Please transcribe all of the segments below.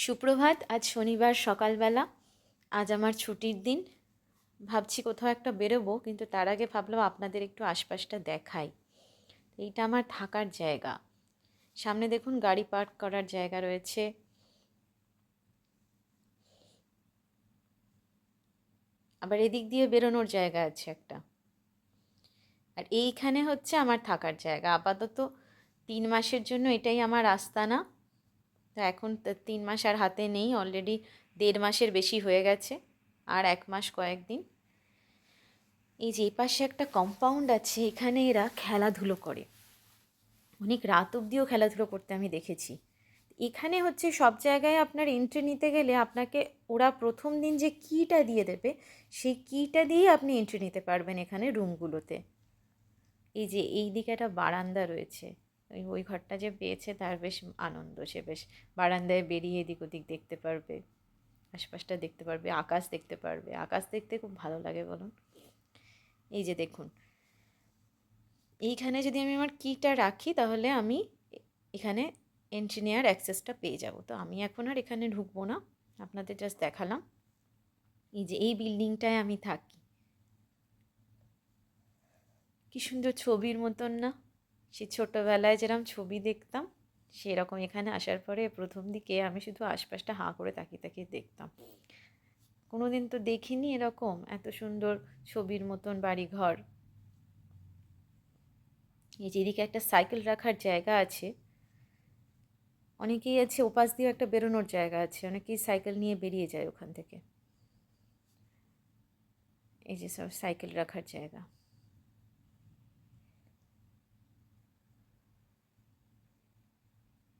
সুপ্রভাত। আজ শনিবার সকালবেলা। আজ আমার ছুটির দিন। ভাবছি কোথাও একটা বেরোবো, কিন্তু তার আগে ভাবলাম আপনাদের একটু আশপাশটা দেখাই। এইটা আমার থাকার জায়গা। সামনে দেখুন গাড়ি পার্ক করার জায়গা রয়েছে। আবার এদিক দিয়ে বেরোনোর জায়গা আছে একটা। আর এইখানে হচ্ছে আমার থাকার জায়গা। আপাতত 3 মাসের জন্য এটাই আমার আস্তানা। তো এখন 3 মাস আর হাতে নেই, অলরেডি 1.5 মাসের বেশি হয়ে গেছে। আর 1 মাস কয়েকদিন। এই যে পাশে একটা কম্পাউন্ড আছে, এখানে এরা খেলাধুলো করে। অনেক রাত অবধিও খেলাধুলো করতে আমি দেখেছি। এখানে হচ্ছে সব জায়গায় আপনার এন্ট্রি নিতে গেলে আপনাকে ওরা প্রথম দিন যে কিটা দিয়ে দেবে, সেই কিটা দিয়েই আপনি এন্ট্রি নিতে পারবেন এখানে রুমগুলোতে। এই যে এই দিকে একটা বারান্দা রয়েছে, ওই ঘরটা যে পেয়েছে তার বেশ আনন্দ। সে বেশ বারান্দায় বেরিয়ে এদিক ওদিক দেখতে পারবে, আশপাশটা দেখতে পারবে, আকাশ দেখতে পারবে। আকাশ দেখতে খুব ভালো লাগে বলুন। এই যে দেখুন, এইখানে যদি আমি আমার কিটা রাখি তাহলে আমি এখানে এন্ট্রি নেওয়ার অ্যাক্সেসটা পেয়ে যাব। তো আমি এখন আর এখানে ঢুকবো না, আপনাদের জাস্ট দেখালাম। এই যে এই বিল্ডিংটায় আমি থাকি। কি সুন্দর ছবির মতন না? সে ছোটোবেলায় যেরকম ছবি দেখতাম সেরকম এখানে আসার পরে প্রথম দিকে আমি শুধু আশপাশটা হাঁ করে তাকিয়ে তাকিয়ে দেখতাম। কোনো দিন তো দেখিনি এরকম এত সুন্দর ছবির মতন বাড়িঘর। এই যেদিকে একটা সাইকেল রাখার জায়গা আছে, অনেকেই আছে ওপাশ দিয়েও একটা বেরোনোর জায়গা আছে, অনেকেই সাইকেল নিয়ে বেরিয়ে যায় ওখান থেকে। এই যে সব সাইকেল রাখার জায়গা।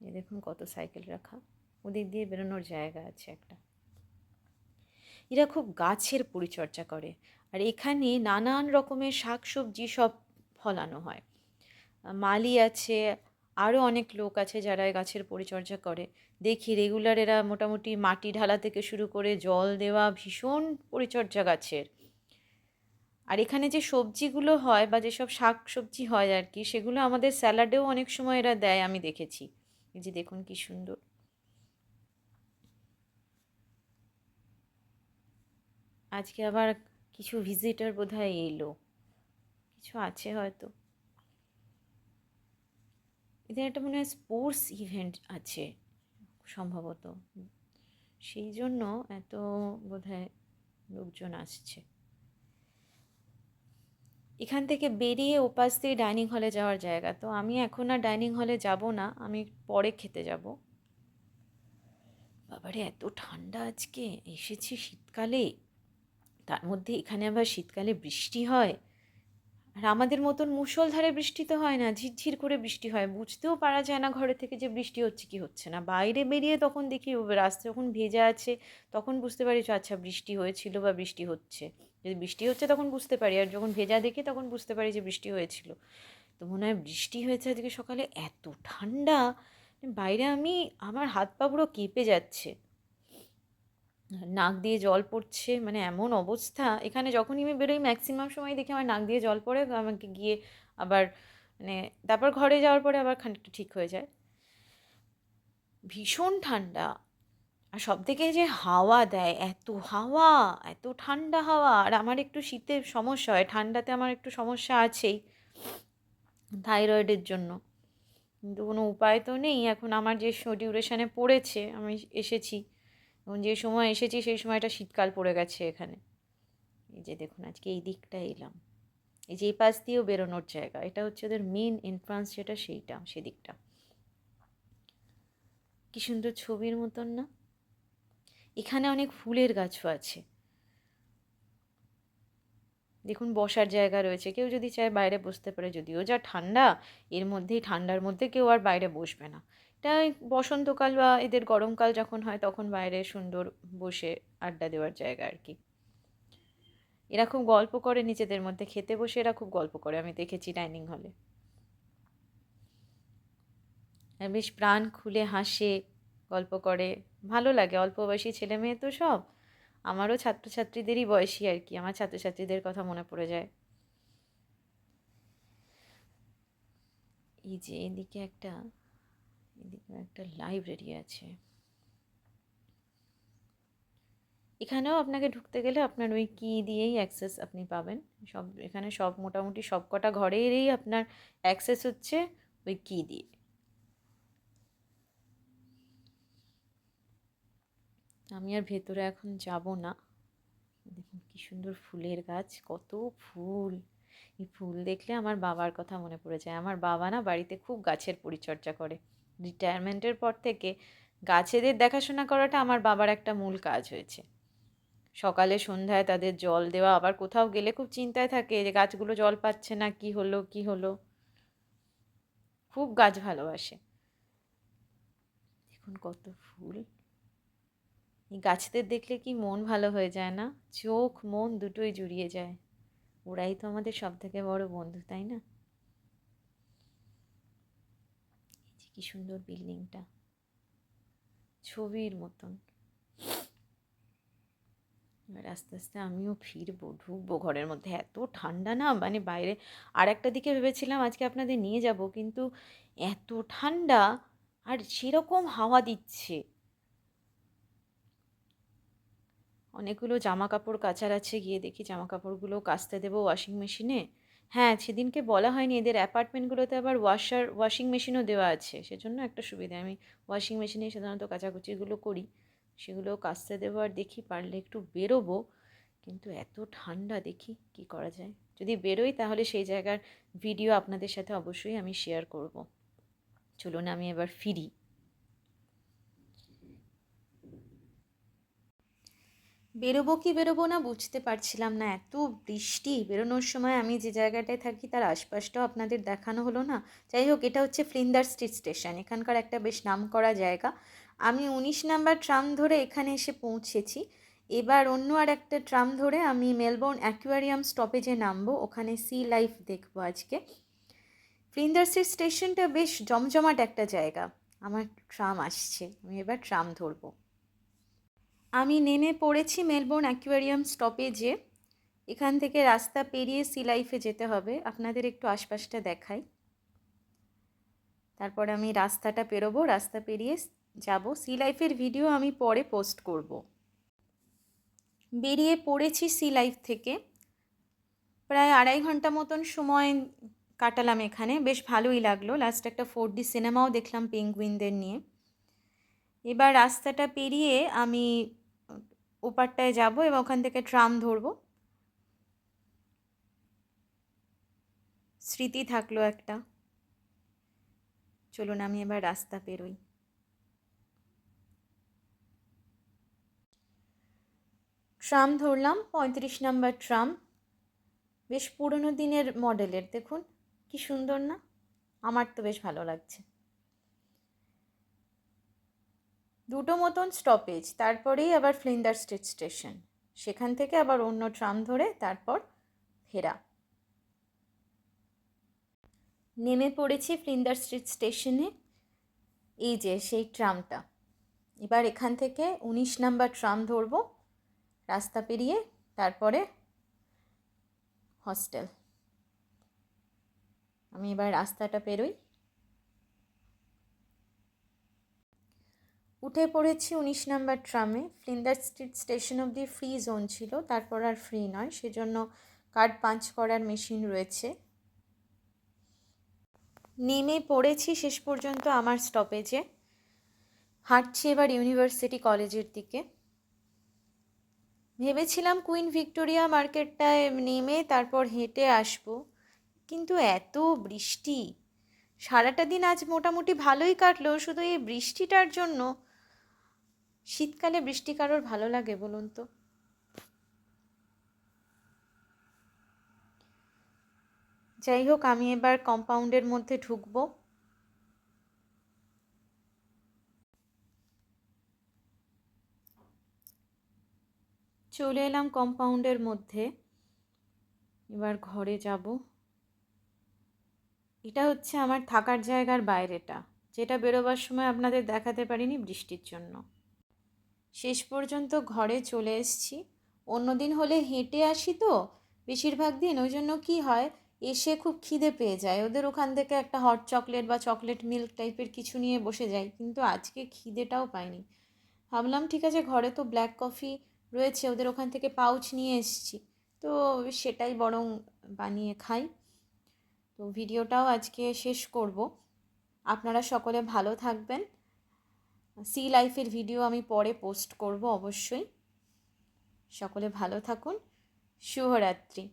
এই দেখুন কত সাইকেল রাখা। ওদিক দিয়ে বেরোনোর জায়গা আছে একটা। এরা খুব গাছের পরিচর্যা করে। আর এখানে নানান রকমের শাকসবজি সব ফলানো হয়। মালি আছে, আরও অনেক লোক আছে যারা গাছের পরিচর্যা করে। দেখি রেগুলার এরা মোটামুটি মাটি ঢালা থেকে শুরু করে জল দেওয়া, ভীষণ পরিচর্যা গাছের। আর এখানে যে সবজিগুলো হয় বা যেসব শাক সবজি হয় আর কি, সেগুলো আমাদের স্যালাডেও অনেক সময় এরা দেয়, আমি দেখেছি। এই যে দেখুন কি সুন্দর। আজকে আবার কিছু ভিজিটার বোধহয় এলো, কিছু আছে হয়তো। এদের একটা মনে হয় স্পোর্টস ইভেন্ট আছে সম্ভবত, সেই জন্য এত বোধহয় লোকজন আসছে। এখান থেকে বেরিয়ে ওপাশ দিয়ে ডাইনিং হলে যাওয়ার জায়গা। তো আমি এখন আর ডাইনিং হলে যাব না, আমি পরে খেতে যাব। বাবারে এত ঠান্ডা আজকে! এসেছি শীতকালে, তার মধ্যে এখানে আবার শীতকালে বৃষ্টি হয়। আর আমাদের মতন মুষলধারে বৃষ্টি তো হয় না, ঝিরঝির করে বৃষ্টি হয়। বুঝতেও পারা যায় না ঘরে থেকে যে বৃষ্টি হচ্ছে কি হচ্ছে না। বাইরে বেরিয়ে তখন দেখি রাস্তা যখন ভেজা আছে, তখন বুঝতে পারি যে আচ্ছা বৃষ্টি হয়েছিল বা বৃষ্টি হচ্ছে। যদি বৃষ্টি হচ্ছে তখন বুঝতে পারি, আর যখন ভেজা দেখি তখন বুঝতে পারি যে বৃষ্টি হয়েছিল। তো মনে হয় বৃষ্টি হয়েছে আজকে সকালে। এত ঠান্ডা বাইরে, আমার হাত পা পুরো কেঁপে যাচ্ছে, নাক দিয়ে জল পড়ছে, মানে এমন অবস্থা। এখানে যখনই আমি বেরোই ম্যাক্সিমাম সময় দেখি আমার নাক দিয়ে জল পড়ে, আমাকে গিয়ে আবার মানে তারপর ঘরে যাওয়ার পরে আবার খানিকটা ঠিক হয়ে যায়। ভীষণ ঠান্ডা। আর সব থেকে যে হাওয়া দেয়, এত হাওয়া, এত ঠান্ডা হাওয়া। আর আমার একটু শীতে সমস্যা হয়, ঠান্ডাতে আমার একটু সমস্যা আছেই থাইরয়েডের জন্য। কিন্তু কোনো উপায় তো নেই। এখন আমার যে ডিউরেশনে পড়েছে, আমি এসেছি, এবং যে সময় এসেছি সেই সময়টা শীতকাল পড়ে গেছে এখানে। এই যে দেখুন আজকে এই দিকটা এলাম। এই যে এই পাশ দিয়েও বেরোনোর জায়গা, এটা হচ্ছে ওদের মেন এন্ট্রান্স, যেটা সেইটা সেদিকটা। কি সুন্দর ছবির মতন না? এখানে অনেক ফুলের গাছও আছে। দেখুন বসার জায়গা রয়েছে, কেউ যদি চায় বাইরে বসতে পারে। যদিও যা ঠান্ডা, এর মধ্যেই ঠান্ডার মধ্যে কেউ আর বাইরে বসবে না। এটা বসন্তকাল বা এদের গরমকাল যখন হয় তখন বাইরে সুন্দর বসে আড্ডা দেওয়ার জায়গা আর কি। এরা খুব গল্প করে নিজেদের মধ্যে, খেতে বসে এরা খুব গল্প করে, আমি দেখেছি ডাইনিং হলে। বেশ প্রাণ খুলে হাসে, গল্প করে, ভালো লাগে। অল্প বয়সী ছেলে মেয়ে তো সব, আমারও ছাত্রছাত্রীদেরই বয়সী আর কি। আমার ছাত্রছাত্রীদের কথা মনে পড়ে যায়। এই যে এদিকে একটা লাইব্রেরি আছে। এখানেও আপনাকে ঢুকতে গেলে আপনার ওই কি দিয়েই অ্যাক্সেস আপনি পাবেন। সব এখানে সব মোটামুটি সব কটা ঘরেরই আপনার অ্যাক্সেস হচ্ছে ওই কি দিয়ে। আমি আর ভেতরে এখন যাব না। দেখুন কি সুন্দর ফুলের গাছ, কত ফুল! এই ফুল দেখলে আমার বাবার কথা মনে পড়ে যায়। আমার বাবা না বাড়িতে খুব গাছের পরিচর্যা করে। রিটায়ারমেন্টের পর থেকে গাছেদের দেখাশোনা করাটা আমার বাবার একটা মূল কাজ হয়েছে। সকালে সন্ধ্যায় তাদের জল দেওয়া, আবার কোথাও গেলে খুব চিন্তায় থাকে যে গাছগুলো জল পাচ্ছে না, কি হলো কি হলো। খুব গাছ ভালোবাসে। দেখুন কত ফুল! এই গাছদের দেখলে কি মন ভালো হয়ে যায় না? চোখ মন দুটোই জুড়িয়ে যায়। ওরাই তো আমাদের সব থেকে বড় বন্ধু, তাই না? এই যে কি সুন্দর বিল্ডিংটা, ছবির মতন। এবার আস্তে আস্তে আমিও ফিরবো, ঢুকবো ঘরের মধ্যে। এত ঠান্ডা না, মানে বাইরে আর একটা দিকে ভেবেছিলাম আজকে আপনাদের নিয়ে যাব, কিন্তু এত ঠান্ডা আর সেরকম হাওয়া দিচ্ছে। অনেকগুলো জামা কাপড় কাচার আছে, গিয়ে দেখি জামা কাপড়গুলো কাচতে দেবো ওয়াশিং মেশিনে। হ্যাঁ, সেদিনকে বলা হয়নি, এদের অ্যাপার্টমেন্টগুলোতে আবার ওয়াশিং মেশিনও দেওয়া আছে, সেজন্য একটা সুবিধা। আমি ওয়াশিং মেশিনেই সাধারণত কাচাকুচিগুলো করি, সেগুলো কাচতে দেবো। আর দেখি পারলে একটু বেরোবো, কিন্তু এত ঠান্ডা, দেখি কি করা যায়। যদি বেরোই তাহলে সেই জায়গার ভিডিও আপনাদের সাথে অবশ্যই আমি শেয়ার করব। চলুন আমি এবার ফিরি। বেরোবো কি বেরোবো না বুঝতে পারছিলাম না, এত বৃষ্টি। বেরোনোর সময় আমি যে জায়গাটায় থাকি তার আশপাশটাও আপনাদের দেখানো হলো না। যাই হোক, এটা হচ্ছে ফ্লিন্ডার স্ট্রিট স্টেশন, এখানকার একটা বেশ নামকরা জায়গা। আমি 19 নম্বর ট্রাম ধরে এখানে এসে পৌঁছেছি। এবার অন্য আর একটা ট্রাম ধরে আমি মেলবোর্ন অ্যাকুয়ারিয়াম স্টপেজে নামবো, ওখানে সি লাইফ দেখবো আজকে। ফ্লিন্ডার স্ট্রিট স্টেশনটা বেশ জমজমাট একটা জায়গা। আমার ট্রাম আসছে, আমি এবার ট্রাম ধরবো। আমি নেমে পড়েছি মেলবোর্ন অ্যাকুয়ারিয়াম স্টপেজে। এখান থেকে রাস্তা পেরিয়ে সি লাইফে যেতে হবে। আপনাদের একটু আশপাশটা দেখাই, তারপর আমি রাস্তাটা পেরোবো, রাস্তা পেরিয়ে যাব। সি লাইফের ভিডিও আমি পরে পোস্ট করব। বেরিয়ে পড়েছি সি লাইফ থেকে। প্রায় 2.5 ঘন্টা মতন সময় কাটালাম এখানে, বেশ ভালোই লাগলো। লাস্ট একটা 4D সিনেমাও দেখলাম পেঙ্গুইনদের নিয়ে। এবার রাস্তাটা পেরিয়ে আমি ওপারটায় যাব এবং ওখান থেকে ট্রাম ধরবো। স্মৃতি থাকলো একটা। চলুন আমি এবার রাস্তা পেরোই। ট্রাম ধরলাম, 35 নম্বর ট্রাম। বেশ পুরনো দিনের মডেলের, দেখুন কি সুন্দর না? আমার তো বেশ ভালো লাগছে। দুটো মতন স্টপেজ, তারপরেই আবার ফ্লিন্ডার স্ট্রিট স্টেশন। সেখান থেকে আবার অন্য ট্রাম ধরে তারপর ফেরা। নেমে পড়েছি ফ্লিন্ডার স্ট্রিট স্টেশনে। এই যে সেই ট্রামটা। এবার এখান থেকে 19 নম্বর ট্রাম ধরবো, রাস্তা পেরিয়ে তারপরে হস্টেল। আমি এবার রাস্তাটা পেরোই। উঠে পড়েছি 19 নম্বর ট্রামে। ফ্লিন্ডার স্ট্রিট স্টেশন অবধি ফ্রি জোন ছিল, তারপর আর ফ্রি নয়, সেজন্য কার্ড পাঞ্চ করার মেশিন রয়েছে। নেমে পড়েছি শেষ পর্যন্ত আমার স্টপেজে। হাঁটছি এবার ইউনিভার্সিটি কলেজের দিকে। ভেবেছিলাম কুইন ভিক্টোরিয়া মার্কেটটায় নেমে তারপর হেঁটে আসবো, কিন্তু এত বৃষ্টি। সারাটা দিন আজ মোটামুটি ভালোই কাটলো, শুধু এই বৃষ্টিটার জন্য। শীতকালে বৃষ্টি কারোর ভালো লাগে বলুন তো? যাই হোক, আমি এবার কম্পাউন্ডের মধ্যে ঢুকবো। চলে এলাম কম্পাউন্ডের মধ্যে। এবার ঘরে যাব। এটা হচ্ছে আমার থাকার জায়গার বাইরেটা, যেটা বেরোবার সময় আপনাদের দেখাতে পারিনি বৃষ্টির জন্য। শেষ পর্যন্ত ঘরে চলে এসেছি। অন্যদিন হলে হেঁটে আসি তো বেশিরভাগ দিন, ওই জন্য কী হয়, এসে খুব খিদে পেয়ে যায়, ওদের ওখান থেকে একটা হট চকলেট বা চকলেট মিল্ক টাইপের কিছু নিয়ে বসে যাই, কিন্তু আজকে খিদেটাও পাইনি। ভাবলাম ঠিক আছে, ঘরে তো ব্ল্যাক কফি রয়েছে, ওদের ওখান থেকে পাউচ নিয়ে এসেছি, তো সেটাই বরং বানিয়ে খাই। তো ভিডিওটাও আজকে শেষ করব। আপনারা সকলে ভালো থাকবেন। সি লাইফের ভিডিও আমি পরে পোস্ট করব অবশ্যই। সকলে ভালো থাকুন। শুভরাত্রি।